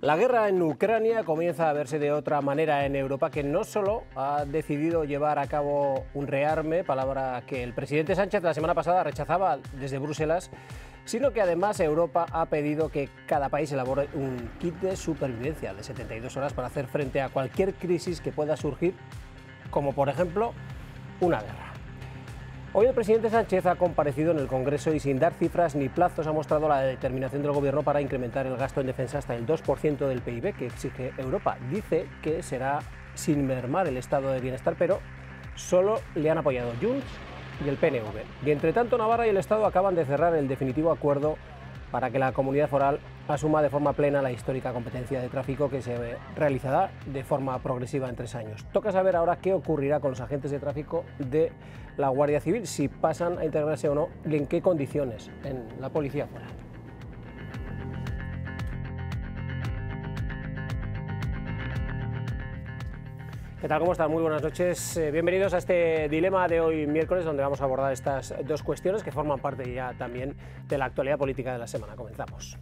La guerra en Ucrania comienza a verse de otra manera en Europa, que no solo ha decidido llevar a cabo un rearme, palabra que el presidente Sánchez la semana pasada rechazaba desde Bruselas, sino que además Europa ha pedido que cada país elabore un kit de supervivencia de 72 horas para hacer frente a cualquier crisis que pueda surgir, como por ejemplo una guerra. Hoy el presidente Sánchez ha comparecido en el Congreso y sin dar cifras ni plazos ha mostrado la determinación del Gobierno para incrementar el gasto en defensa hasta el 2% del PIB que exige Europa. Dice que será sin mermar el estado de bienestar, pero solo le han apoyado Junts y el PNV. Y entre tanto, Navarra y el Estado acaban de cerrar el definitivo acuerdo para que la comunidad foral asuma de forma plena la histórica competencia de tráfico que se realizará de forma progresiva en 3 años. Toca saber ahora qué ocurrirá con los agentes de tráfico de la Guardia Civil, si pasan a integrarse o no y en qué condiciones en la Policía Foral. ¿Qué tal? ¿Cómo están? Muy buenas noches. Bienvenidos a este dilema de hoy miércoles, donde vamos a abordar estas dos cuestiones que forman parte ya también de la actualidad política de la semana. Comenzamos.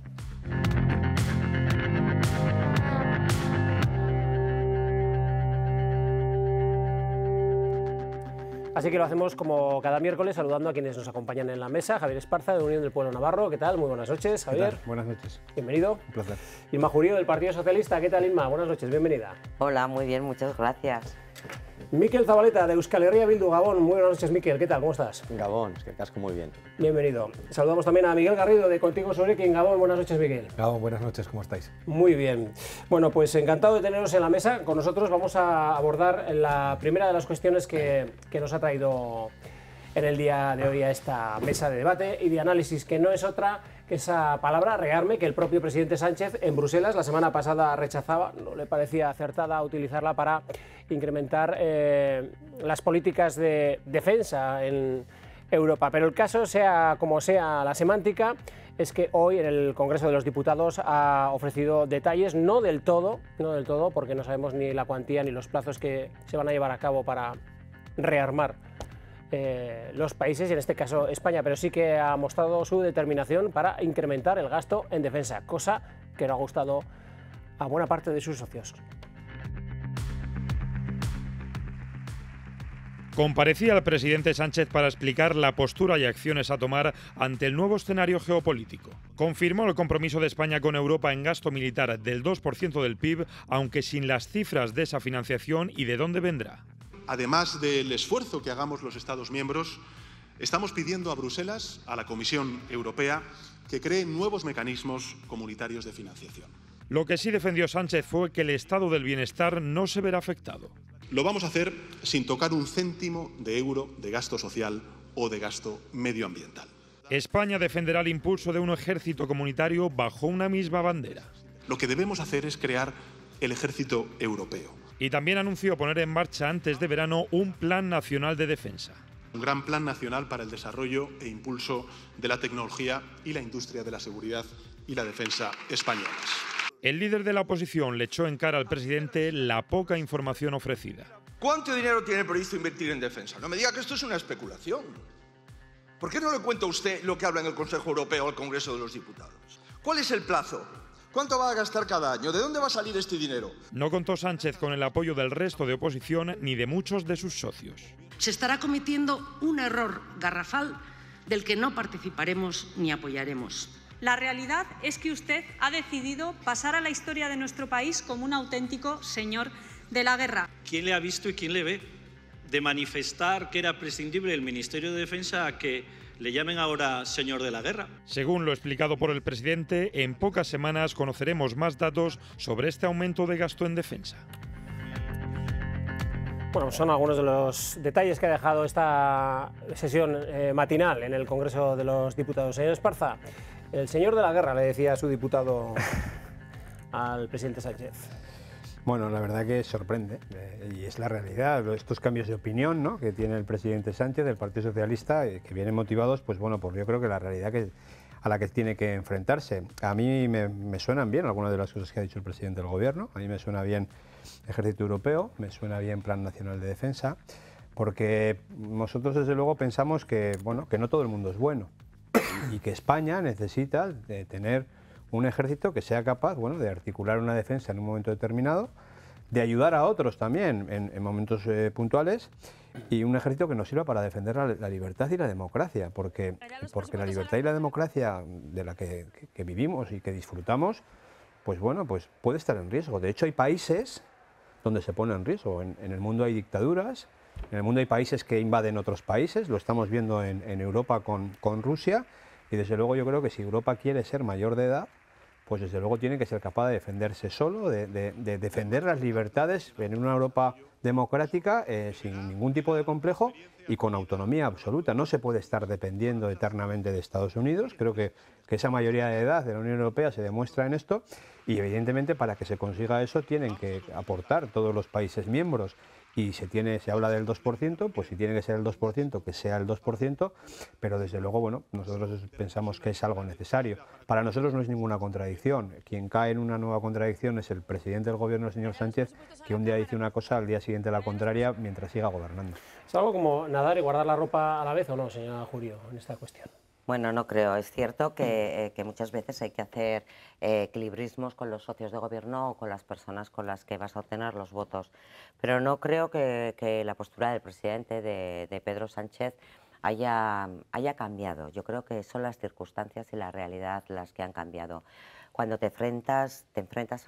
Así que lo hacemos como cada miércoles, saludando a quienes nos acompañan en la mesa. Javier Esparza, de Unión del Pueblo Navarro. ¿Qué tal? Muy buenas noches, Javier. ¿Qué tal? Buenas noches. Bienvenido. Un placer. Inma Jurío, del Partido Socialista. ¿Qué tal, Inma? Buenas noches, bienvenida. Hola, muy bien, muchas gracias. Mikel Zabaleta, de Euskal Herria Bildu, Gabón. Muy buenas noches, Mikel. ¿Qué tal? ¿Cómo estás? Gabón, es que casco muy bien. Bienvenido. Saludamos también a Miguel Garrido, de Contigo Sorekin. Gabón, buenas noches, Miguel. Gabón, buenas noches, ¿cómo estáis? Muy bien. Bueno, pues encantado de teneros en la mesa. Con nosotros vamos a abordar la primera de las cuestiones que nos ha traído en el día de hoy a esta mesa de debate y de análisis, que no es otra que esa palabra, rearme, que el propio presidente Sánchez en Bruselas la semana pasada rechazaba, no le parecía acertada utilizarla para incrementar las políticas de defensa en Europa. Pero el caso, sea como sea la semántica, es que hoy en el Congreso de los Diputados ha ofrecido detalles, no del todo, porque no sabemos ni la cuantía ni los plazos que se van a llevar a cabo para rearmar los países, y en este caso España, pero sí que ha mostrado su determinación para incrementar el gasto en defensa, cosa que no ha gustado a buena parte de sus socios. Comparecía el presidente Sánchez para explicar la postura y acciones a tomar ante el nuevo escenario geopolítico. Confirmó el compromiso de España con Europa en gasto militar del 2% del PIB, aunque sin las cifras de esa financiación y de dónde vendrá. Además del esfuerzo que hagamos los Estados miembros, estamos pidiendo a Bruselas, a la Comisión Europea, que cree nuevos mecanismos comunitarios de financiación. Lo que sí defendió Sánchez fue que el estado del bienestar no se verá afectado. Lo vamos a hacer sin tocar un céntimo de euro de gasto social o de gasto medioambiental. España defenderá el impulso de un ejército comunitario bajo una misma bandera. Lo que debemos hacer es crear el ejército europeo. Y también anunció poner en marcha antes de verano un plan nacional de defensa. Un gran plan nacional para el desarrollo e impulso de la tecnología y la industria de la seguridad y la defensa españolas. El líder de la oposición le echó en cara al presidente la poca información ofrecida. ¿Cuánto dinero tiene previsto invertir en defensa? No me diga que esto es una especulación. ¿Por qué no le cuenta usted lo que habla en el Consejo Europeo o el Congreso de los Diputados? ¿Cuál es el plazo? ¿Cuánto va a gastar cada año? ¿De dónde va a salir este dinero? No contó Sánchez con el apoyo del resto de oposición ni de muchos de sus socios. Se estará cometiendo un error garrafal del que no participaremos ni apoyaremos. La realidad es que usted ha decidido pasar a la historia de nuestro país como un auténtico señor de la guerra. ¿Quién le ha visto y quién le ve? De manifestar que era prescindible el Ministerio de Defensa a que le llamen ahora señor de la guerra. Según lo explicado por el presidente, en pocas semanas conoceremos más datos sobre este aumento de gasto en defensa. Bueno, son algunos de los detalles que ha dejado esta sesión matinal en el Congreso de los Diputados. Señor Esparza, el señor de la guerra, le decía a su diputado al presidente Sánchez. Bueno, la verdad que sorprende, y es la realidad, estos cambios de opinión, ¿no?, que tiene el presidente Sánchez del Partido Socialista, que vienen motivados, pues bueno, por yo creo que la realidad a la que tiene que enfrentarse. A mí me suenan bien algunas de las cosas que ha dicho el presidente del Gobierno. A mí me suena bien Ejército Europeo, me suena bien Plan Nacional de Defensa, porque nosotros desde luego pensamos que, bueno, que no todo el mundo es bueno y que España necesita de tener un ejército que sea capaz, bueno, de articular una defensa en un momento determinado, de ayudar a otros también en momentos puntuales, y un ejército que nos sirva para defender la libertad y la democracia, porque la libertad y la democracia de la que vivimos y que disfrutamos, pues bueno, pues puede estar en riesgo. De hecho, hay países donde se pone en riesgo. En el mundo hay dictaduras, en el mundo hay países que invaden otros países, lo estamos viendo en Europa con Rusia, y desde luego yo creo que si Europa quiere ser mayor de edad, pues desde luego tiene que ser capaz de defenderse solo, de defender las libertades en una Europa democrática sin ningún tipo de complejo y con autonomía absoluta. No se puede estar dependiendo eternamente de Estados Unidos. Creo que esa mayoría de edad de la Unión Europea se demuestra en esto, y evidentemente para que se consiga eso tienen que aportar todos los países miembros. Y se habla del 2%, pues si tiene que ser el 2%, que sea el 2%, pero desde luego, bueno, nosotros pensamos que es algo necesario. Para nosotros no es ninguna contradicción. Quien cae en una nueva contradicción es el presidente del Gobierno, el señor Sánchez, que un día dice una cosa, al día siguiente la contraria, mientras siga gobernando. ¿Es algo como nadar y guardar la ropa a la vez o no, señora Ajurio, en esta cuestión? Bueno, no creo. Es cierto que muchas veces hay que hacer equilibrismos con los socios de gobierno o con las personas con las que vas a obtener los votos. Pero no creo que la postura del presidente, de Pedro Sánchez, haya cambiado. Yo creo que son las circunstancias y la realidad las que han cambiado. Cuando te enfrentas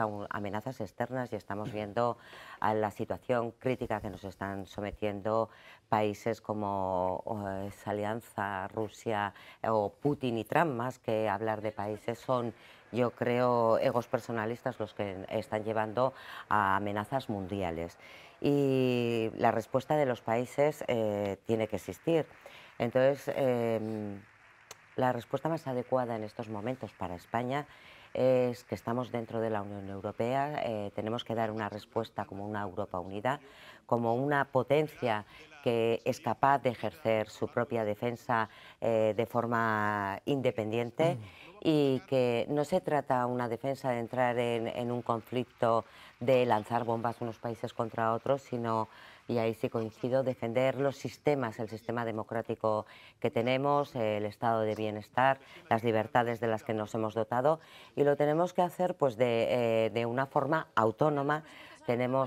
a amenazas externas, y estamos viendo a la situación crítica que nos están sometiendo países como esa alianza Rusia o Putin y Trump, más que hablar de países, son, yo creo, egos personalistas los que están llevando a amenazas mundiales. Y la respuesta de los países tiene que existir. Entonces, la respuesta más adecuada en estos momentos para España es que estamos dentro de la Unión Europea, tenemos que dar una respuesta como una Europa unida, como una potencia que es capaz de ejercer su propia defensa de forma independiente, y que no se trata una defensa de entrar en un conflicto de lanzar bombas unos países contra otros, sino, y ahí sí coincido, defender los sistemas, el sistema democrático que tenemos, el estado de bienestar, las libertades de las que nos hemos dotado, y lo tenemos que hacer pues de una forma autónoma.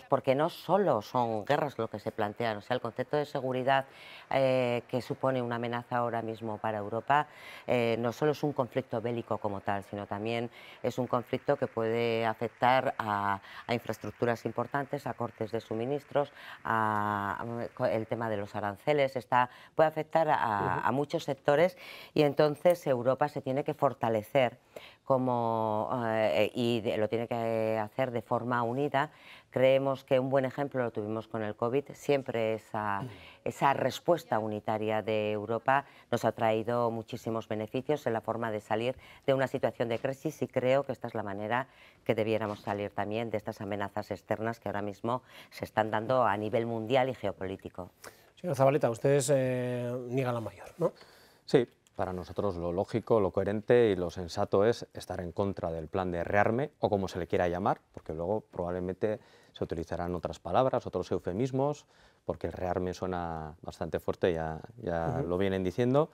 Porque no solo son guerras lo que se plantean, o sea, el concepto de seguridad que supone una amenaza ahora mismo para Europa no solo es un conflicto bélico como tal, sino también es un conflicto que puede afectar a infraestructuras importantes, a cortes de suministros, el tema de los aranceles, puede afectar a muchos sectores, y entonces Europa se tiene que fortalecer y lo tiene que hacer de forma unida. Creemos que un buen ejemplo lo tuvimos con el COVID. Siempre esa respuesta unitaria de Europa nos ha traído muchísimos beneficios en la forma de salir de una situación de crisis, y creo que esta es la manera que debiéramos salir también de estas amenazas externas que ahora mismo se están dando a nivel mundial y geopolítico. Señor Zabaleta, ustedes niegan la mayor, ¿no? Sí. Para nosotros lo lógico, lo coherente y lo sensato es estar en contra del plan de rearme, o como se le quiera llamar, porque luego probablemente se utilizarán otras palabras, otros eufemismos, porque el rearme suena bastante fuerte, ya lo vienen diciendo,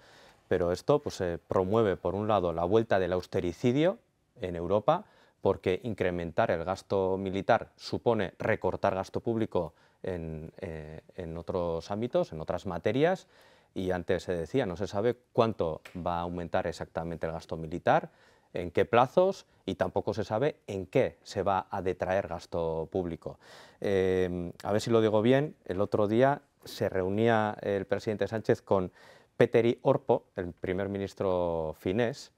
pero esto pues, promueve, por un lado, la vuelta del austericidio en Europa, porque incrementar el gasto militar supone recortar gasto público en otros ámbitos, en otras materias. Y antes se decía, no se sabe cuánto va a aumentar exactamente el gasto militar, en qué plazos, y tampoco se sabe en qué se va a detraer gasto público. A ver si lo digo bien, el otro día se reunía el presidente Sánchez con Petteri Orpo, el primer ministro finés,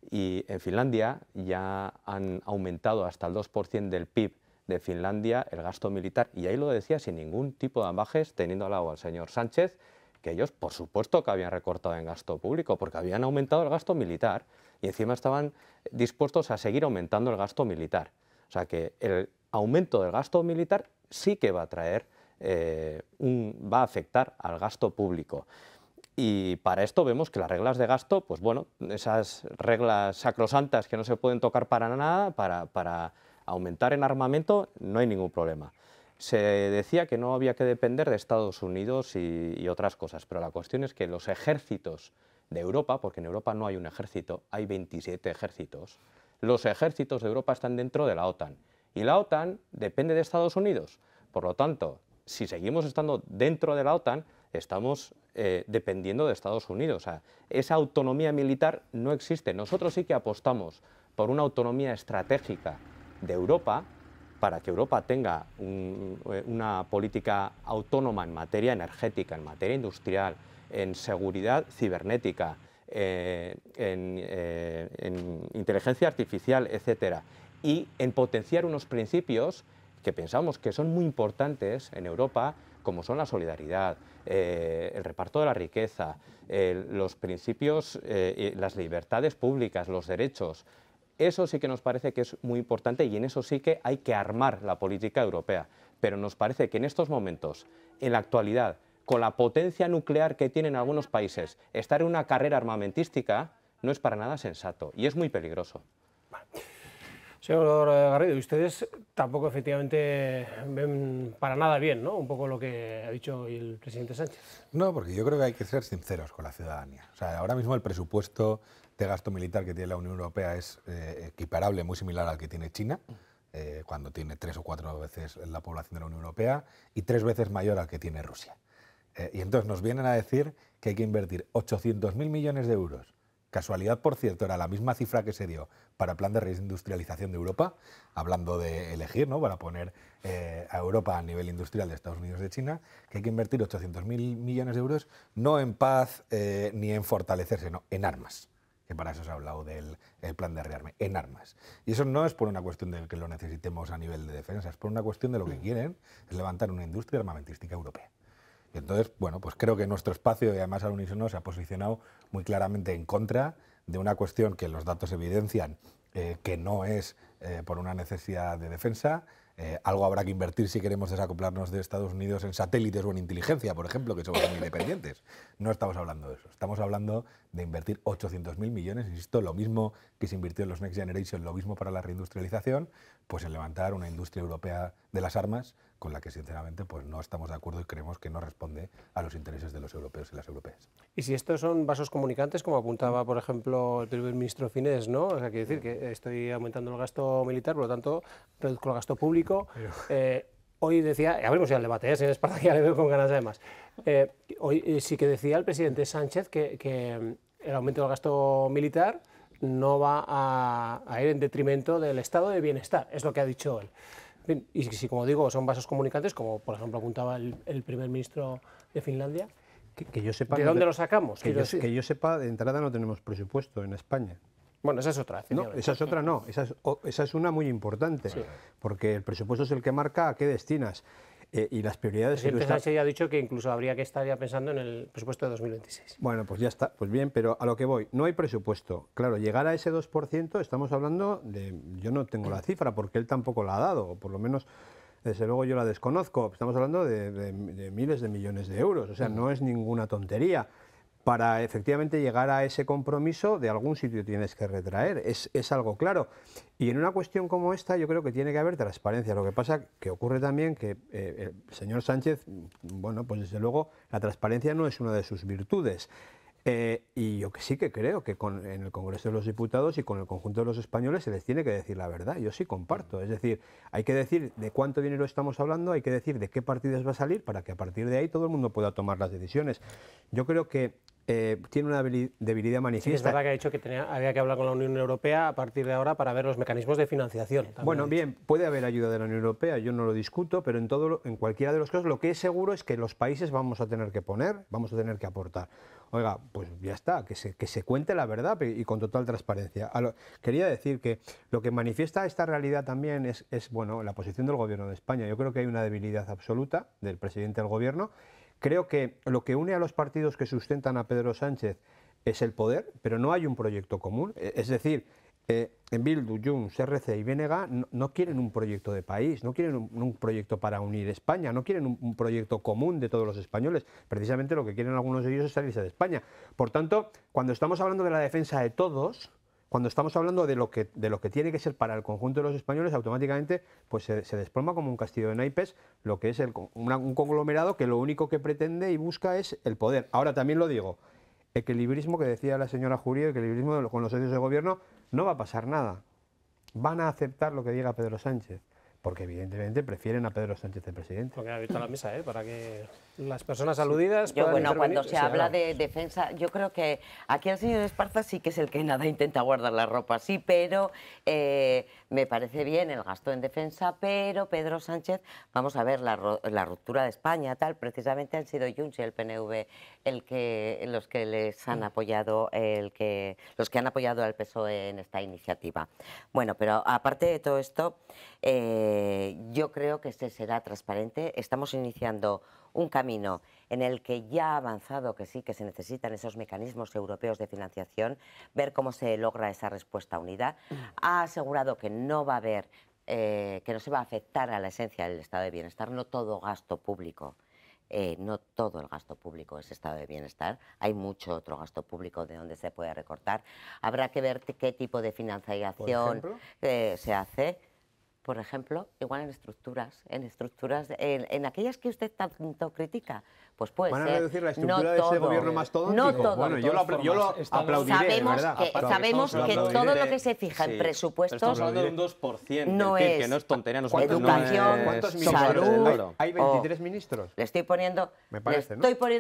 y en Finlandia ya han aumentado hasta el 2% del PIB de Finlandia el gasto militar, y ahí lo decía sin ningún tipo de ambajes, teniendo al lado al señor Sánchez, que ellos, por supuesto, que habían recortado en gasto público, porque habían aumentado el gasto militar, y encima estaban dispuestos a seguir aumentando el gasto militar. O sea que el aumento del gasto militar sí que va a traer, va a afectar al gasto público. Y para esto vemos que las reglas de gasto, pues bueno, esas reglas sacrosantas que no se pueden tocar para nada, para aumentar en armamento, no hay ningún problema. Se decía que no había que depender de Estados Unidos y otras cosas, pero la cuestión es que los ejércitos de Europa, porque en Europa no hay un ejército, hay 27 ejércitos, los ejércitos de Europa están dentro de la OTAN. Y la OTAN depende de Estados Unidos. Por lo tanto, si seguimos estando dentro de la OTAN, estamos dependiendo de Estados Unidos. O sea, esa autonomía militar no existe. Nosotros sí que apostamos por una autonomía estratégica de Europa, para que Europa tenga una política autónoma en materia energética, en materia industrial, en seguridad cibernética, en inteligencia artificial, etcétera, y en potenciar unos principios que pensamos que son muy importantes en Europa, como son la solidaridad, el reparto de la riqueza, los principios, las libertades públicas, los derechos. Eso sí que nos parece que es muy importante y en eso sí que hay que armar la política europea. Pero nos parece que en estos momentos, en la actualidad, con la potencia nuclear que tienen algunos países, estar en una carrera armamentística no es para nada sensato y es muy peligroso. Señor Garrido, ustedes tampoco efectivamente ven para nada bien, ¿no?, un poco lo que ha dicho hoy el presidente Sánchez. No, porque yo creo que hay que ser sinceros con la ciudadanía. O sea, ahora mismo el presupuesto de gasto militar que tiene la Unión Europea es equiparable, muy similar al que tiene China, cuando tiene 3 o 4 veces la población de la Unión Europea, y 3 veces mayor al que tiene Rusia. Y entonces nos vienen a decir que hay que invertir 800.000 millones de euros. Casualidad, por cierto, era la misma cifra que se dio para el plan de reindustrialización de Europa, hablando de elegir, ¿no?, para poner a Europa a nivel industrial de Estados Unidos y de China, que hay que invertir 800.000 millones de euros no en paz ni en fortalecerse, no, en armas. Que para eso se ha hablado del plan de rearme, en armas. Y eso no es por una cuestión de que lo necesitemos a nivel de defensa, es por una cuestión de lo que quieren es levantar una industria armamentística europea. Y entonces, bueno, pues creo que nuestro espacio, y además al unísono, se ha posicionado muy claramente en contra de una cuestión que los datos evidencian que no es por una necesidad de defensa. Algo habrá que invertir si queremos desacoplarnos de Estados Unidos en satélites o en inteligencia, por ejemplo, que somos muy independientes. No estamos hablando de eso. Estamos hablando de invertir 800.000 millones, insisto, lo mismo que se invirtió en los Next Generation, lo mismo para la reindustrialización, pues en levantar una industria europea de las armas con la que sinceramente pues no estamos de acuerdo y creemos que no responde a los intereses de los europeos y las europeas. Y si estos son vasos comunicantes, como apuntaba, por ejemplo, el primer ministro finés, ¿no? O sea, quiere decir que estoy aumentando el gasto militar, por lo tanto, reduzco el gasto público. Hoy decía, abrimos ya el debate, señor Esparza, ya le veo con ganas además. Hoy sí que decía el presidente Sánchez que el aumento del gasto militar no va a ir en detrimento del estado de bienestar, es lo que ha dicho él. Y si, como digo, son vasos comunicantes, como por ejemplo apuntaba el primer ministro de Finlandia, que yo sepa, ¿de dónde lo sacamos? Que yo sepa, de entrada no tenemos presupuesto en España. Bueno, esa es otra. No, esa es otra no, esa es una muy importante, sí, porque el presupuesto es el que marca a qué destinas. Y las prioridades... El presidente Sánchez ya ha dicho que incluso habría que estar ya pensando en el presupuesto de 2026. Bueno, pues ya está, pues bien, pero a lo que voy, no hay presupuesto. Claro, llegar a ese 2% estamos hablando de... Yo no tengo la cifra porque él tampoco la ha dado, o por lo menos, desde luego yo la desconozco. Estamos hablando de miles de millones de euros, o sea, no es ninguna tontería. Para efectivamente llegar a ese compromiso, de algún sitio tienes que retraer, es algo claro. Y en una cuestión como esta yo creo que tiene que haber transparencia. Lo que pasa que ocurre también que el señor Sánchez, bueno, pues desde luego la transparencia no es una de sus virtudes. Y yo que sí que creo que en el Congreso de los Diputados y con el conjunto de los españoles se les tiene que decir la verdad. Yo sí comparto. Es decir, hay que decir de cuánto dinero estamos hablando, hay que decir de qué partidas va a salir para que a partir de ahí todo el mundo pueda tomar las decisiones. Yo creo que tiene una debilidad manifiesta. Sí, es verdad que ha dicho que había que hablar con la Unión Europea a partir de ahora para ver los mecanismos de financiación. Bueno, bien, puede haber ayuda de la Unión Europea, yo no lo discuto, pero en cualquiera de los casos lo que es seguro es que los países vamos a tener que poner, vamos a tener que aportar. Oiga, pues ya está, que se cuente la verdad y con total transparencia. Quería decir que lo que manifiesta esta realidad también es bueno, la posición del Gobierno de España. Yo creo que hay una debilidad absoluta del presidente del Gobierno. Creo que lo que une a los partidos que sustentan a Pedro Sánchez es el poder, pero no hay un proyecto común. Es decir, en Bildu, Junts, RC y BNG no quieren un proyecto de país, no quieren un proyecto para unir España, no quieren un proyecto común de todos los españoles. Precisamente lo que quieren algunos de ellos es salirse de España. Por tanto, cuando estamos hablando de la defensa de todos, cuando estamos hablando de lo que tiene que ser para el conjunto de los españoles, automáticamente pues se desploma como un castillo de naipes lo que es un conglomerado que lo único que pretende y busca es el poder. Ahora también lo digo, equilibrismo que decía la señora Jurío, equilibrismo con los socios de gobierno, no va a pasar nada. van a aceptar lo que diga Pedro Sánchez, porque evidentemente prefieren a Pedro Sánchez el presidente. Porque ha abierto la mesa, para que las personas aludidas Yo, puedan bueno, intervenir. cuando se habla de defensa, yo creo que aquí el señor Esparza sí que es el que nada intenta guardar la ropa, sí, pero me parece bien el gasto en defensa, pero Pedro Sánchez, vamos a ver, la ruptura de España, tal, precisamente han sido Junts y el PNV los que les han apoyado, los que han apoyado al PSOE en esta iniciativa. Bueno, pero aparte de todo esto, yo creo que este será transparente. Estamos iniciando un camino en el que ya ha avanzado que sí, que se necesitan esos mecanismos europeos de financiación, ver cómo se logra esa respuesta unida. Ha asegurado que no va a haber, que no se va a afectar a la esencia del estado de bienestar, no todo gasto público. No todo el gasto público es estado de bienestar, hay mucho otro gasto público de donde se puede recortar. Habrá que ver qué tipo de financiación se hace. Por ejemplo, igual en estructuras, en aquellas que usted tanto critica, pues puede ser. ¿Van a reducir la estructura de ese gobierno mastodóntico? No todo. Bueno, yo lo aplaudiré, sabemos que todo lo que se fija en presupuestos... Estamos hablando de un 2% no del PIB, es que no es tontería. educación, ¿Cuántos salud... Hay 23 ministros. Le estoy poniendo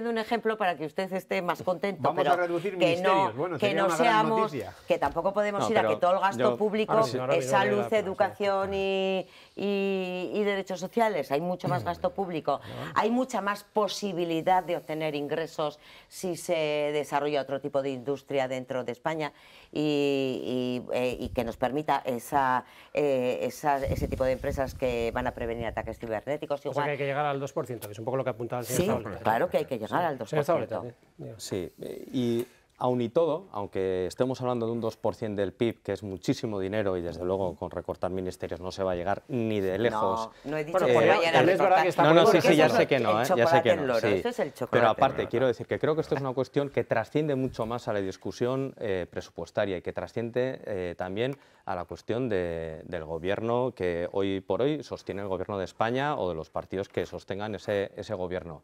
un ejemplo para que usted esté más contento. Vamos a reducir ministerios. Bueno, que no seamos... Que tampoco podemos ir a que todo el gasto público es salud, educación y derechos sociales. Hay mucho más gasto público, hay mucha más posibilidad de obtener ingresos si se desarrolla otro tipo de industria dentro de España y que nos permita ese tipo de empresas que van a prevenir ataques cibernéticos. Igual. O sea que hay que llegar al 2%, que es un poco lo que apuntaba el señor Zabaleta. Sí, claro que hay que llegar al 2%. Sí, y aun y todo, aunque estemos hablando de un 2% del PIB, que es muchísimo dinero y desde luego con recortar ministerios no se va a llegar ni de lejos. No he dicho que vayan a recortar. No, sí, ya sé que no, ya sé que no. Eso es el chocolate. Pero aparte, quiero decir que creo que esto es una cuestión que trasciende mucho más a la discusión presupuestaria y que trasciende también a la cuestión del gobierno que hoy por hoy sostiene el gobierno de España o de los partidos que sostengan ese gobierno.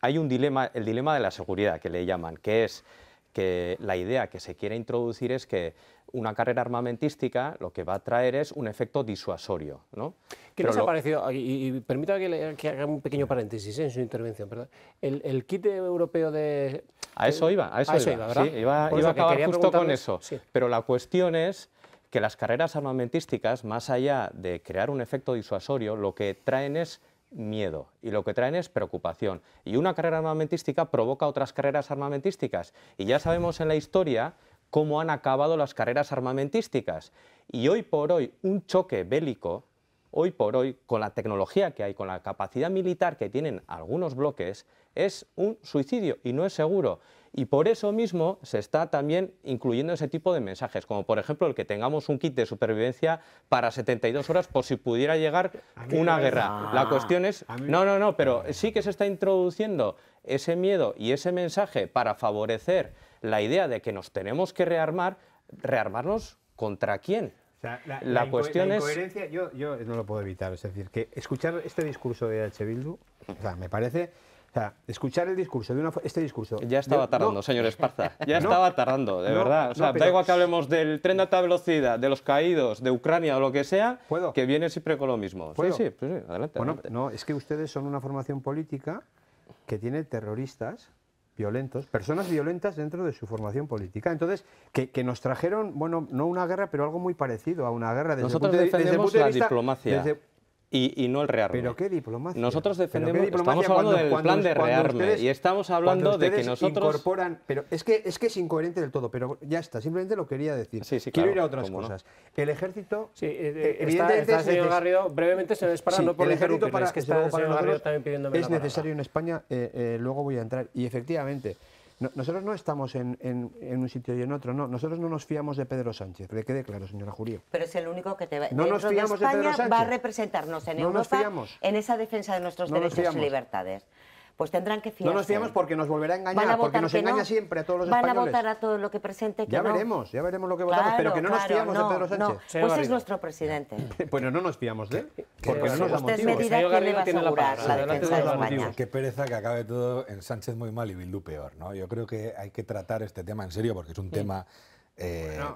Hay un dilema, el dilema de la seguridad que le llaman, que es que la idea que se quiere introducir es que una carrera armamentística lo que va a traer es un efecto disuasorio, ¿no? ¿Qué les ha parecido? Y permítame que haga un pequeño paréntesis en su intervención, ¿verdad? El kit europeo de... A eso iba, ¿verdad? Sí, iba a acabar justo con eso. Sí. Pero la cuestión es que las carreras armamentísticas, más allá de crear un efecto disuasorio, lo que traen es miedo y lo que traen es preocupación. Y una carrera armamentística provoca otras carreras armamentísticas. Y ya sabemos en la historia cómo han acabado las carreras armamentísticas. Y hoy por hoy, un choque bélico, hoy por hoy, con la tecnología que hay, con la capacidad militar que tienen algunos bloques, es un suicidio y no es seguro. Y por eso mismo se está también incluyendo ese tipo de mensajes, como por ejemplo el que tengamos un kit de supervivencia para 72 horas por si pudiera llegar una guerra. La cuestión es... No, pero sí que se está introduciendo ese miedo y ese mensaje para favorecer la idea de que nos tenemos que rearmar. ¿Rearmarnos contra quién? O sea, la cuestión es... Yo no lo puedo evitar, es decir, que escuchar este discurso de H. Bildu, o sea, me parece... O sea, escuchar el discurso de este discurso... Ya estaba tardando, señor Esparza, ya estaba tardando, de verdad. O sea, da igual que hablemos del tren de alta velocidad, de los caídos, de Ucrania o lo que sea, que viene siempre con lo mismo. Sí, adelante. Bueno, no, es que ustedes son una formación política que tiene terroristas violentos, personas violentas dentro de su formación política. Entonces, que nos trajeron, bueno, no una guerra, pero algo muy parecido a una guerra. Nosotros defendemos la diplomacia. Y no el rearme. ¿Pero qué diplomacia? Nosotros defendemos, estamos hablando del plan de rearme y estamos hablando de que nosotros... incorporan, pero es que es incoherente del todo, pero ya está, simplemente lo quería decir. Sí, Quiero claro, ir a otras cosas. El ejército... Sí, evidentemente está señor Garrido, brevemente se les para, no por interrumpir, es que está el señor Garrido también pidiéndome es necesario en España, luego voy a entrar, y efectivamente... nosotros no estamos en un sitio y en otro, no. Nosotros no nos fiamos de Pedro Sánchez, le quede claro, señora Jurío. Pero es el único que no nos fiamos de Pedro Sánchez. Va a representarnos en Europa en esa defensa de nuestros derechos y libertades. Pues tendrán que fiarse. No nos fiamos porque nos volverá a engañar, porque nos engaña siempre a todos los españoles. Van a votar a todo lo que presente que ya veremos lo que votamos, pero que no nos fiamos de Pedro Sánchez. Pues es nuestro presidente. Pues no nos fiamos de él, porque no nos da motivo. Usted me dirá quién le va a asegurar la defensa de España. Qué pereza que acabe todo en Sánchez muy mal y Bildu peor, ¿no? Yo creo que hay que tratar este tema en serio porque es un tema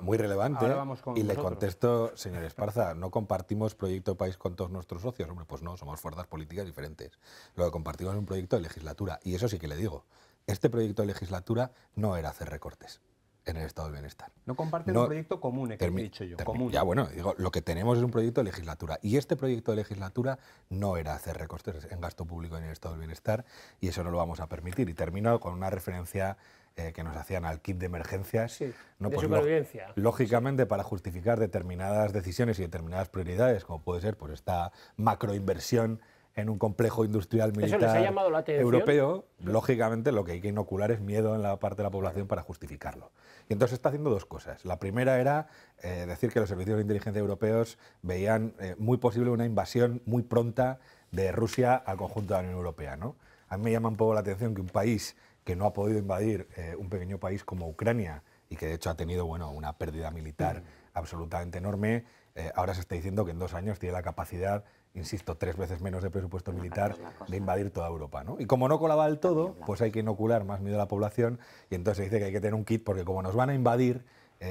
muy relevante y le vosotros. contesto, señor Esparza, no compartimos proyecto de país con todos nuestros socios. Hombre, pues no, somos fuerzas políticas diferentes. Lo que compartimos es un proyecto de legislatura y eso sí que le digo, este proyecto de legislatura no era hacer recortes en el estado del bienestar. No comparten un proyecto común, que he dicho yo. Común. Ya, bueno, digo, lo que tenemos es un proyecto de legislatura y este proyecto de legislatura no era hacer recortes en gasto público en el estado del bienestar y eso no lo vamos a permitir. Y termino con una referencia que nos hacían al kit de emergencias. Sí, ¿no? de Pues supervivencia. Lógicamente, para justificar determinadas decisiones y determinadas prioridades, como puede ser pues, esta macroinversión en un complejo industrial militar ¿Eso les ha llamado la atención? europeo, lógicamente lo que hay que inocular es miedo en la parte de la población para justificarlo. Y entonces está haciendo dos cosas. La primera era decir que los servicios de inteligencia europeos veían muy posible una invasión muy pronta de Rusia al conjunto de la Unión Europea, ¿no? A mí me llama un poco la atención que un país que no ha podido invadir un pequeño país como Ucrania y que de hecho ha tenido una pérdida militar absolutamente enorme, ahora se está diciendo que en 2 años tiene la capacidad, insisto, 3 veces menos de presupuesto militar de invadir toda Europa, ¿no? Y como no colaba del todo, pues hay que inocular más miedo a la población y entonces se dice que hay que tener un kit porque como nos van a invadir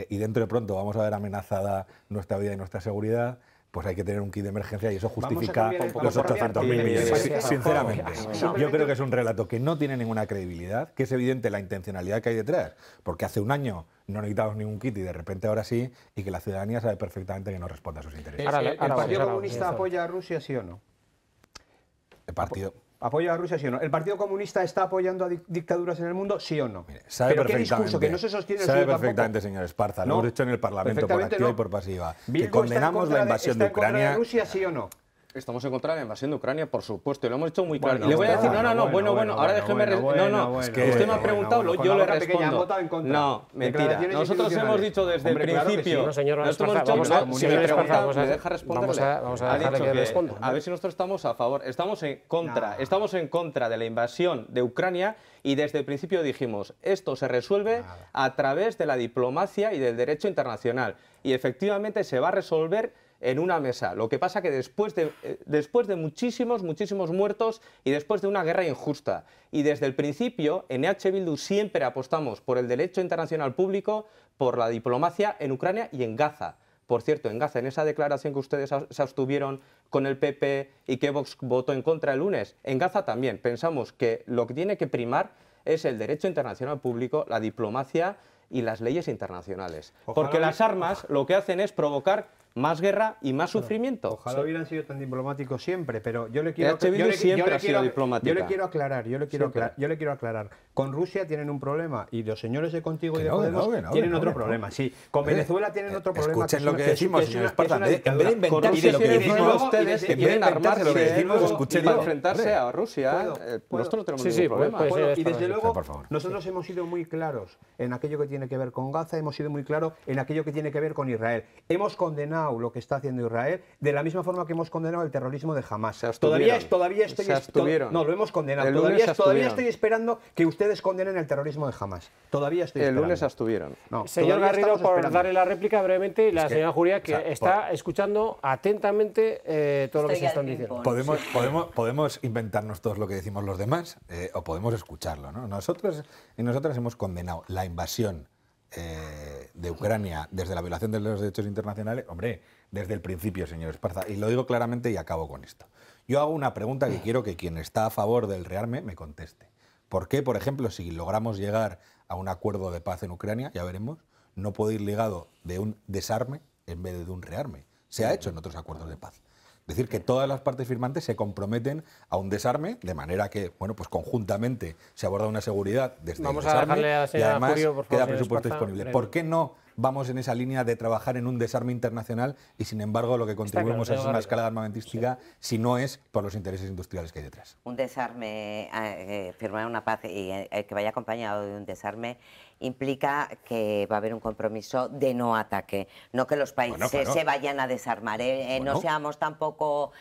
y dentro de pronto vamos a ver amenazada nuestra vida y nuestra seguridad, pues hay que tener un kit de emergencia y eso justifica los 800.000 millones. Sinceramente, yo creo que es un relato que no tiene ninguna credibilidad, que es evidente la intencionalidad que hay detrás, porque hace un año no necesitábamos ningún kit y de repente ahora sí, y que la ciudadanía sabe perfectamente que no responde a sus intereses. ¿El Partido Comunista apoya a Rusia, sí o no? El partido... ¿Apoya a Rusia, sí o no? ¿El Partido Comunista está apoyando a dictaduras en el mundo, sí o no? Mire, sabe ¿Pero qué perfectamente, discurso? Que no se sostiene el sabe suyo perfectamente, tampoco. señor Esparza, No, lo hemos dicho en el Parlamento por activa y por pasiva, que condenamos la invasión de Ucrania. ¿Está en contra de Rusia, sí o no? Estamos en contra de la invasión de Ucrania, por supuesto, y lo hemos dicho muy claro. Bueno, y le voy a decir, bueno, ahora déjeme... es que usted me ha preguntado, yo le respondo. No, No, mentira. Nosotros hemos dicho desde el principio... Señor Esparza, si me pregunta, ¿me deja responderle? Vamos a dejarle que responda. A ver si nosotros estamos a favor. Estamos en contra de la invasión de Ucrania y desde el principio dijimos, esto se resuelve a través de la diplomacia y del derecho internacional. Y efectivamente se va a resolver en una mesa. Lo que pasa que después de muchísimos muertos y después de una guerra injusta. Y desde el principio, en EH Bildu siempre apostamos por el derecho internacional público, por la diplomacia en Ucrania y en Gaza. Por cierto, en Gaza, en esa declaración que ustedes se abstuvieron con el PP y que Vox votó en contra el lunes, en Gaza también pensamos que lo que tiene que primar es el derecho internacional público, la diplomacia y las leyes internacionales. Porque las armas lo que hacen es provocar más guerra y más sufrimiento. Ojalá hubieran sido tan diplomáticos siempre, pero yo le quiero aclarar. Con Rusia tienen un problema y los señores de Contigo y de Podemos tienen otro problema. Sí, con Venezuela tienen otro problema. Escuchen lo que decimos, señor Esparza. En vez de inventarse lo que decimos ustedes, que quieren armarse para enfrentarse a Rusia, nosotros no tenemos ningún problema. Y desde luego, nosotros hemos sido muy claros en aquello que tiene que ver con Gaza, hemos sido muy claros en aquello que tiene que ver con Israel. Hemos condenado lo que está haciendo Israel, de la misma forma que hemos condenado el terrorismo de Hamas. Todavía estoy... No, lo hemos condenado. Todavía estoy esperando que ustedes condenen el terrorismo de Hamas. Todavía estoy esperando. El lunes se abstuvieron. No, señor Garrido, por darle la réplica brevemente, y la señora Juria, que está escuchando atentamente todo lo que se están diciendo. Podemos inventarnos todos lo que decimos los demás o podemos escucharlo, ¿no? Nosotros y nosotras hemos condenado la invasión de Ucrania desde la violación de los derechos internacionales, hombre, desde el principio, señor Esparza, y lo digo claramente y acabo con esto. Yo hago una pregunta que quiero que quien está a favor del rearme me conteste. ¿Por qué, por ejemplo, si logramos llegar a un acuerdo de paz en Ucrania, ya veremos, no puede ir ligado de un desarme en vez de un rearme? Se ha hecho en otros acuerdos de paz. Es decir, que todas las partes firmantes se comprometen a un desarme, de manera que, bueno, pues conjuntamente se aborda una seguridad desde el desarme y además queda presupuesto disponible. ¿Por qué no vamos en esa línea de trabajar en un desarme internacional y, sin embargo, lo que contribuimos es una escalada armamentística, si no es por los intereses industriales que hay detrás? Un desarme, firmar una paz y que vaya acompañado de un desarme implica que va a haber un compromiso de no ataque, no que los países se vayan a desarmar. No seamos tampoco,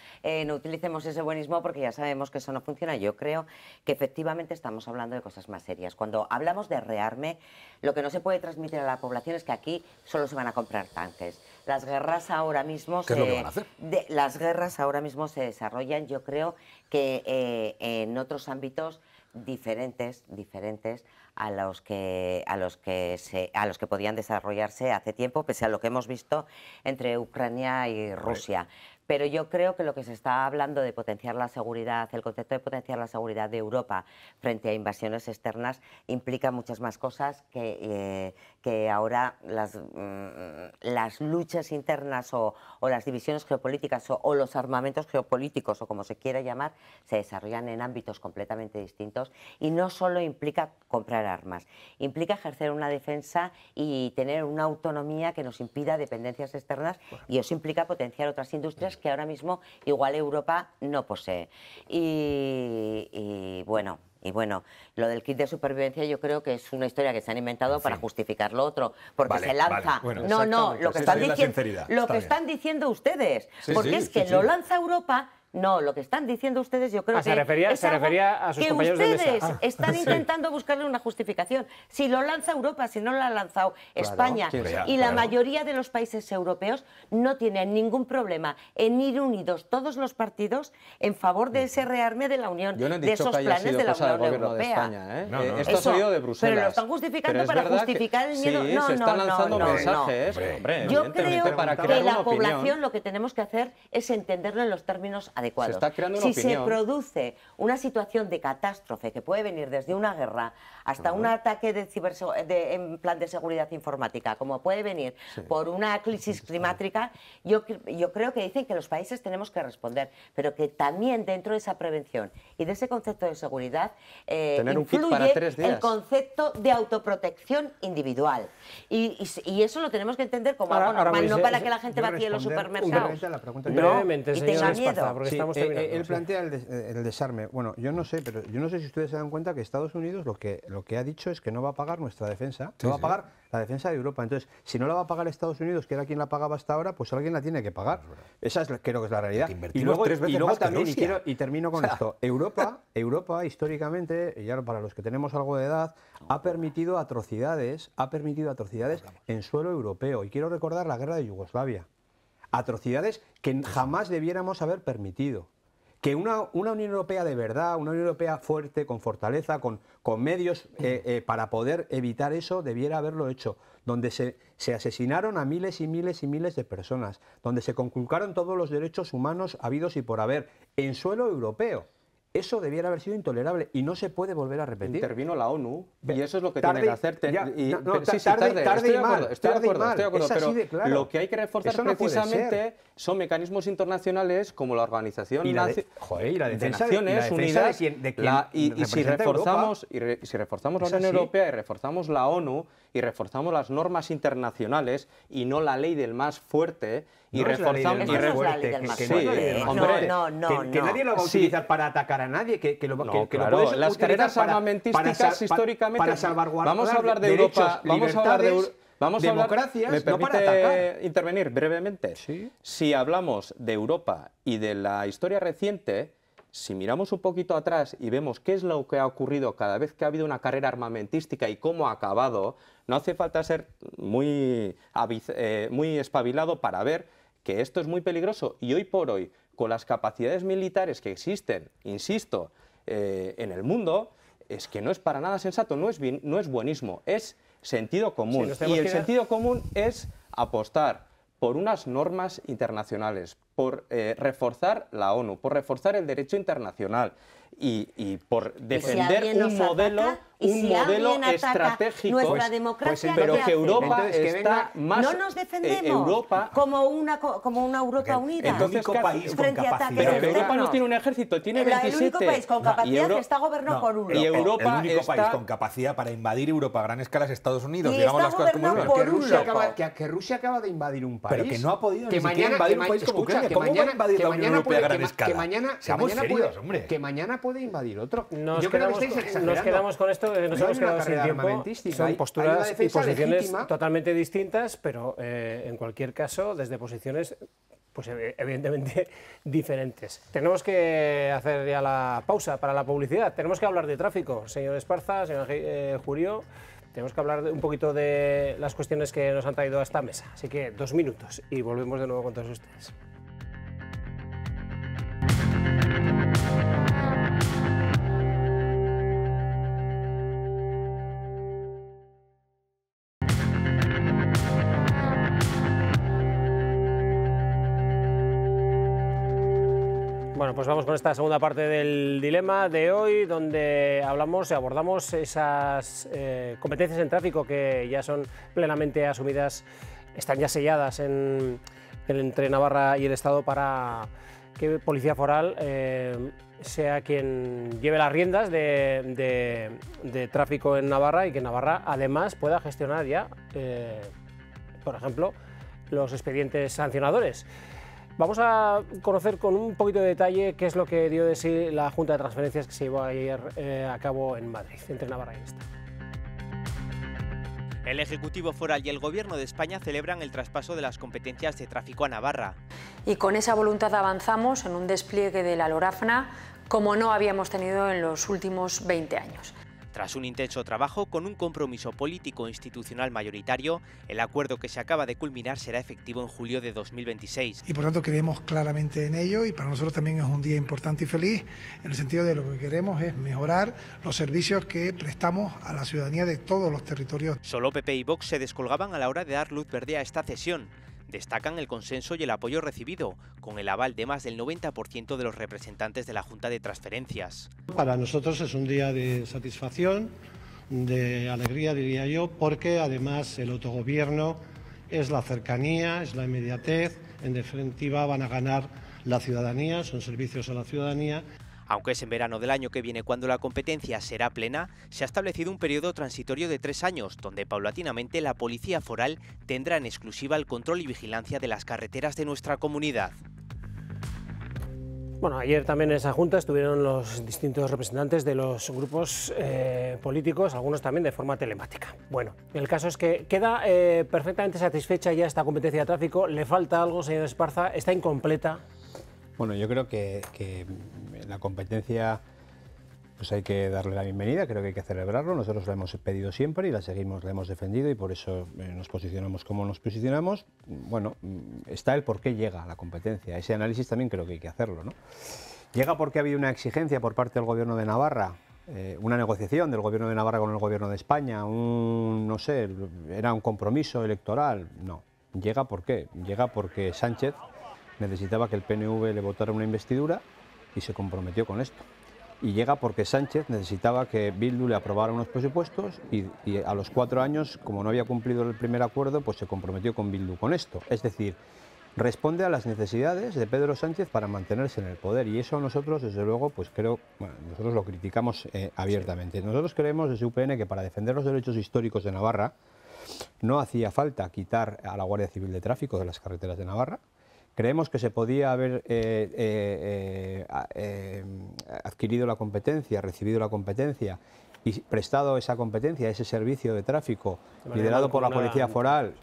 no utilicemos ese buenismo porque ya sabemos que eso no funciona. Yo creo que efectivamente estamos hablando de cosas más serias. Cuando hablamos de rearme, lo que no se puede transmitir a la población es que aquí solo se van a comprar tanques. Las guerras ahora mismo las guerras ahora mismo se desarrollan, yo creo que en otros ámbitos diferentes a los que podían desarrollarse hace tiempo, pese a lo que hemos visto entre Ucrania y Rusia. Pero yo creo que lo que se está hablando de potenciar la seguridad, el concepto de potenciar la seguridad de Europa frente a invasiones externas, implica muchas más cosas que ahora las luchas internas o las divisiones geopolíticas o los armamentos geopolíticos, o como se quiera llamar, se desarrollan en ámbitos completamente distintos, y no solo implica comprar armas, implica ejercer una defensa y tener una autonomía que nos impida dependencias externas, y eso implica potenciar otras industrias que ahora mismo igual Europa no posee. Y bueno, lo del kit de supervivencia yo creo que es una historia que se han inventado para justificar lo otro, porque se lanza... No, lo que están diciendo ustedes, porque es que lo lanza Europa... No, lo que están diciendo ustedes, yo creo que se refería a sus compañeros de mesa. Ustedes están intentando buscarle una justificación. Si lo lanza Europa, si no lo ha lanzado España y la mayoría de los países europeos, no tienen ningún problema en ir unidos todos los partidos en favor de ese rearme de la Unión, de esos planes de la Unión Europea. Esto ha salido de Bruselas. Pero lo están justificando para justificar el miedo. Sí, se están lanzando mensajes. Yo creo que la población lo que tenemos que hacer es entenderlo en los términos adecuados. Se está creando una opinión. Se produce una situación de catástrofe que puede venir desde una guerra hasta un ataque en plan de seguridad informática, como puede venir por una crisis climática, yo creo que dicen que los países tenemos que responder, pero que también dentro de esa prevención y de ese concepto de seguridad influye el concepto de autoprotección individual. Y eso lo tenemos que entender como algo normal, no para que la gente vacíe los supermercados. Brevemente, señor Esparza, porque estamos terminando. Él plantea el desarme. Bueno, yo no sé, pero yo no sé si ustedes se dan cuenta que Estados Unidos lo que ha dicho es que no va a pagar nuestra defensa, no va a pagar la defensa de Europa. Entonces, si no la va a pagar Estados Unidos, que era quien la pagaba hasta ahora, pues alguien la tiene que pagar. Esa es, creo que es la realidad. Y luego también, y termino con esto, Europa históricamente, y ya para los que tenemos algo de edad, ha permitido atrocidades en suelo europeo. Y quiero recordar la guerra de Yugoslavia. Atrocidades que jamás debiéramos haber permitido. Que una Unión Europea de verdad, una Unión Europea fuerte, con fortaleza, con medios para poder evitar eso, debiera haberlo hecho. Donde se asesinaron a miles y miles y miles de personas, donde se conculcaron todos los derechos humanos habidos y por haber, en suelo europeo. Eso debiera haber sido intolerable y no se puede volver a repetir. Intervino la ONU y eso es lo que tiene que hacer. Estoy de acuerdo, pero lo que hay que reforzar precisamente son mecanismos internacionales como la Organización de Naciones Unidas, y si reforzamos la Unión Europea y reforzamos la ONU y reforzamos las normas internacionales y no la ley del más fuerte, y reforzamos que nadie lo va a utilizar para atacar a nadie, las carreras armamentísticas históricamente para salvaguardar vamos a hablar de Europa, democracias, ¿me permite intervenir brevemente? Sí. Si hablamos de Europa y de la historia reciente, si miramos un poquito atrás y vemos qué es lo que ha ocurrido cada vez que ha habido una carrera armamentística y cómo ha acabado, no hace falta ser muy espabilado para ver que esto es muy peligroso. Y hoy por hoy, con las capacidades militares que existen, insisto, en el mundo, es que no es para nada sensato, no es buenismo, es sentido común. Y el sentido común es apostar por unas normas internacionales, por reforzar la ONU, por reforzar el derecho internacional y por defender un modelo estratégico, nuestra democracia, pero que Europa está más... No nos defendemos como una Europa unida. Entonces, pero que Europa no tiene un ejército, tiene 27. El único país con capacidad está gobernado por uno. Y Europa el único país con capacidad para invadir Europa a gran escala es Estados Unidos. Y digamos está las cosas como gobernado que Rusia acaba de invadir un país. Pero que no ha podido que ni siquiera invadir un país como Ucrania. ¿Cómo va a invadir la Unión Europea a gran escala? Que mañana puede invadir otro. Nos quedamos con esto, nos hemos quedado sin tiempo. Son posturas y posiciones totalmente distintas, pero en cualquier caso, desde posiciones pues evidentemente diferentes. Tenemos que hacer ya la pausa para la publicidad. Tenemos que hablar de tráfico, señor Esparza, señor Jurio. Tenemos que hablar un poquito de las cuestiones que nos han traído a esta mesa. Así que 2 minutos y volvemos de nuevo con todos ustedes. Bueno, pues vamos con esta segunda parte del dilema de hoy, donde abordamos esas competencias en tráfico que ya son plenamente asumidas, están ya selladas entre Navarra y el Estado para que Policía Foral sea quien lleve las riendas de tráfico en Navarra y que Navarra además pueda gestionar ya, por ejemplo, los expedientes sancionadores. Vamos a conocer con un poquito de detalle qué es lo que dio de sí la Junta de Transferencias que se llevó ayer a cabo en Madrid, entre Navarra y el Estado. El Ejecutivo Foral y el Gobierno de España celebran el traspaso de las competencias de tráfico a Navarra. Y con esa voluntad avanzamos en un despliegue de la LORAFNA como no habíamos tenido en los últimos 20 años. Tras un intenso trabajo con un compromiso político e institucional mayoritario, el acuerdo que se acaba de culminar será efectivo en julio de 2026. Y por tanto creemos claramente en ello y para nosotros también es un día importante y feliz en el sentido de lo que queremos es mejorar los servicios que prestamos a la ciudadanía de todos los territorios. Solo PP y Vox se descolgaban a la hora de dar luz verde a esta cesión. Destacan el consenso y el apoyo recibido, con el aval de más del 90% de los representantes de la Junta de Transferencias. Para nosotros es un día de satisfacción, de alegría diría yo, porque además el autogobierno es la cercanía, es la inmediatez, en definitiva van a ganar la ciudadanía, son servicios a la ciudadanía. Aunque es en verano del año que viene cuando la competencia será plena, se ha establecido un periodo transitorio de 3 años, donde paulatinamente la Policía Foral tendrá en exclusiva el control y vigilancia de las carreteras de nuestra comunidad. Bueno, ayer también en esa junta estuvieron los distintos representantes de los grupos políticos, algunos también de forma telemática. Bueno, el caso es que queda perfectamente satisfecha ya esta competencia de tráfico. ¿Le falta algo, señor Esparza? ¿Está incompleta? Bueno, yo creo que la competencia pues hay que darle la bienvenida, creo que hay que celebrarlo, nosotros la hemos pedido siempre y la hemos defendido y por eso nos posicionamos como nos posicionamos. Bueno, está el por qué llega la competencia, ese análisis también creo que hay que hacerlo, ¿no? Llega porque ha habido una exigencia por parte del Gobierno de Navarra, una negociación del Gobierno de Navarra con el Gobierno de España, no sé, era un compromiso electoral, no. Llega ¿por qué? Llega porque Sánchez necesitaba que el PNV le votara una investidura y se comprometió con esto. Y llega porque Sánchez necesitaba que Bildu le aprobara unos presupuestos y a los 4 años, como no había cumplido el primer acuerdo, pues se comprometió con Bildu con esto. Es decir, responde a las necesidades de Pedro Sánchez para mantenerse en el poder y eso nosotros, desde luego, pues creo, bueno, nosotros lo criticamos abiertamente. Nosotros creemos desde UPN que para defender los derechos históricos de Navarra no hacía falta quitar a la Guardia Civil de Tráfico de las carreteras de Navarra. Creemos que se podía haber adquirido la competencia, recibido la competencia y prestado esa competencia, ese servicio de tráfico liderado por la Policía Foral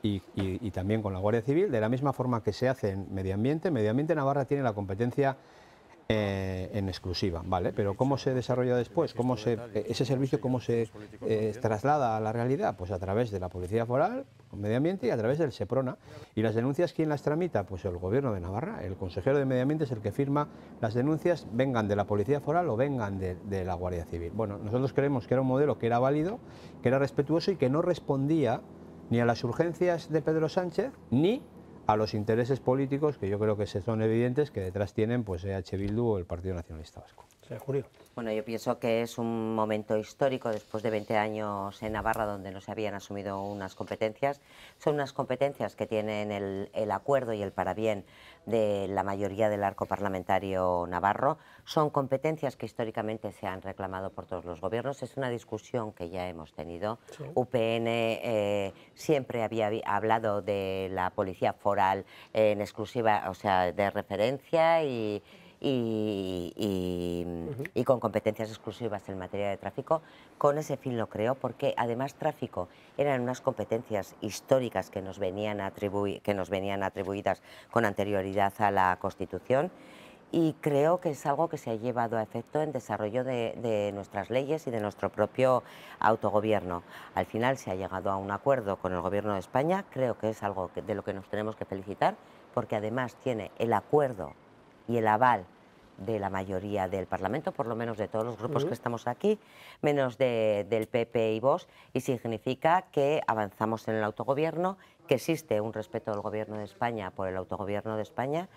y también con la Guardia Civil, de la misma forma que se hace en Medio Ambiente. Medio Ambiente Navarra tiene la competencia en exclusiva, ¿vale? Pero ¿cómo se desarrolla después? ¿Ese servicio cómo se traslada a la realidad? Pues a través de la Policía Foral, con Medio Ambiente y a través del SEPRONA. ¿Y las denuncias quién las tramita? Pues el Gobierno de Navarra. El consejero de Medio Ambiente es el que firma las denuncias, vengan de la Policía Foral o vengan de la Guardia Civil. Bueno, nosotros creemos que era un modelo que era válido, que era respetuoso y que no respondía ni a las urgencias de Pedro Sánchez ni a los intereses políticos que yo creo que son evidentes que detrás tienen pues EH Bildu o el Partido Nacionalista Vasco. Julio. Bueno, yo pienso que es un momento histórico después de 20 años en Navarra donde no se habían asumido unas competencias. Son unas competencias que tienen el acuerdo y el parabién de la mayoría del arco parlamentario navarro. Son competencias que históricamente se han reclamado por todos los gobiernos. Es una discusión que ya hemos tenido. Sí. UPN siempre había hablado de la Policía Foral en exclusiva, o sea, de referencia y con competencias exclusivas en materia de tráfico. Con ese fin lo creo, porque además tráfico eran unas competencias históricas que nos venían atribuidas con anterioridad a la Constitución y creo que es algo que se ha llevado a efecto en desarrollo de nuestras leyes y de nuestro propio autogobierno. Al final se ha llegado a un acuerdo con el Gobierno de España, creo que es algo de lo que nos tenemos que felicitar, porque además tiene el acuerdo y el aval de la mayoría del Parlamento, por lo menos de todos los grupos que estamos aquí, menos del PP y Vox, y significa que avanzamos en el autogobierno, que existe un respeto del Gobierno de España por el autogobierno de España,